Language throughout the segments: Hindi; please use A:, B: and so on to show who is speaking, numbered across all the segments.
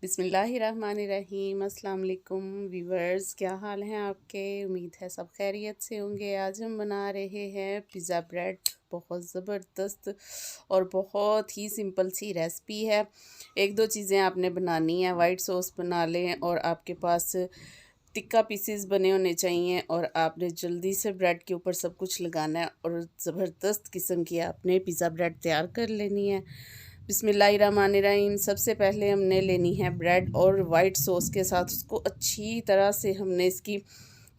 A: बिस्मिल्लाहिर्रहमानिर्रहीम। अस्सलाम वालेकुम व्यूवर्स, क्या हाल हैं आपके? उम्मीद है सब खैरियत से होंगे। आज हम बना रहे हैं पिज़्ज़ा ब्रेड। बहुत ज़बरदस्त और बहुत ही सिंपल सी रेसिपी है। एक दो चीज़ें आपने बनानी है। वाइट सॉस बना लें और आपके पास टिक्का पीसेस बने होने चाहिए और आपने जल्दी से ब्रेड के ऊपर सब कुछ लगाना है और ज़बरदस्त किस्म की आपने पिज़्ज़ा ब्रेड तैयार कर लेनी है। बिस्मिल्लाहिर्रहमानिर्रहीम। सबसे पहले हमने लेनी है ब्रेड और वाइट सॉस के साथ उसको अच्छी तरह से हमने इसकी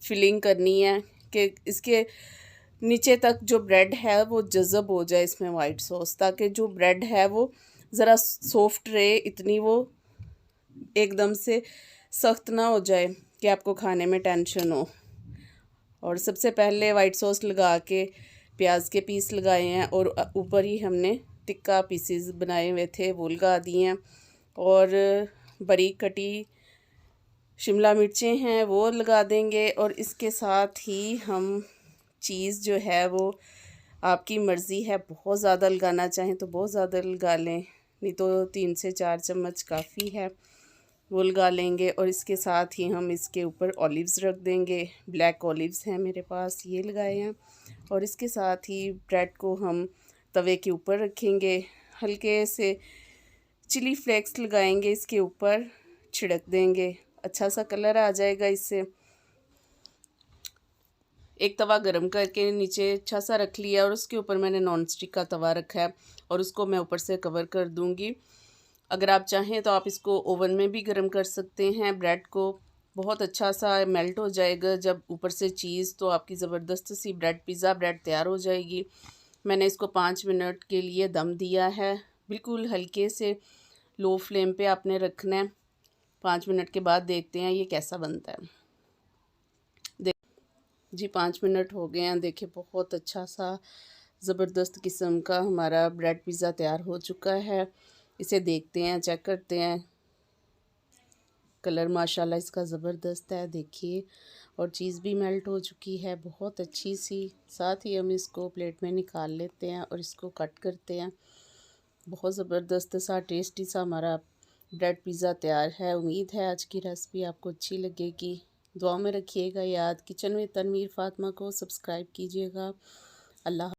A: फिलिंग करनी है कि इसके नीचे तक जो ब्रेड है वो जज़ब हो जाए इसमें वाइट सॉस, ताकि जो ब्रेड है वो ज़रा सॉफ्ट रहे, इतनी वो एकदम से सख्त ना हो जाए कि आपको खाने में टेंशन हो। और सबसे पहले वाइट सॉस लगा के प्याज के पीस लगाए हैं और ऊपर ही हमने टिक्का पीसेस बनाए हुए थे वो लगा दिए हैं और बारीक कटी शिमला मिर्चें हैं वो लगा देंगे। और इसके साथ ही हम चीज़ जो है वो आपकी मर्ज़ी है, बहुत ज़्यादा लगाना चाहें तो बहुत ज़्यादा लगा लें, नहीं तो 3 से 4 चम्मच काफ़ी है, वो लगा लेंगे। और इसके साथ ही हम इसके ऊपर ऑलिव्स रख देंगे। ब्लैक ऑलिव्स हैं मेरे पास, ये लगाए हैं। और इसके साथ ही ब्रेड को हम तवे के ऊपर रखेंगे, हल्के से चिली फ्लेक्स लगाएंगे, इसके ऊपर छिड़क देंगे, अच्छा सा कलर आ जाएगा इससे। एक तवा गरम करके नीचे अच्छा सा रख लिया और उसके ऊपर मैंने नॉन स्टिक का तवा रखा है और उसको मैं ऊपर से कवर कर दूंगी। अगर आप चाहें तो आप इसको ओवन में भी गर्म कर सकते हैं। ब्रेड को बहुत अच्छा सा मेल्ट हो जाएगा जब ऊपर से चीज़, तो आपकी ज़बरदस्त सी ब्रेड पिज़्ज़ा ब्रेड तैयार हो जाएगी। मैंने इसको 5 मिनट के लिए दम दिया है, बिल्कुल हल्के से लो फ्लेम पे आपने रखना है। 5 मिनट के बाद देखते हैं ये कैसा बनता है। जी 5 मिनट हो गए हैं, देखिए बहुत अच्छा सा ज़बरदस्त किस्म का हमारा ब्रेड पिज़्ज़ा तैयार हो चुका है। इसे देखते हैं, चेक करते हैं। कलर माशाल्लाह इसका ज़बरदस्त है, देखिए। और चीज़ भी मेल्ट हो चुकी है बहुत अच्छी सी। साथ ही हम इसको प्लेट में निकाल लेते हैं और इसको कट करते हैं। बहुत ज़बरदस्त सा टेस्टी सा हमारा ब्रेड पिज़्ज़ा तैयार है। उम्मीद है आज की रेसिपी आपको अच्छी लगेगी। दुआ में रखिएगा याद। किचन में तनवीर फ़ातिमा को सब्सक्राइब कीजिएगा। अल्लाह।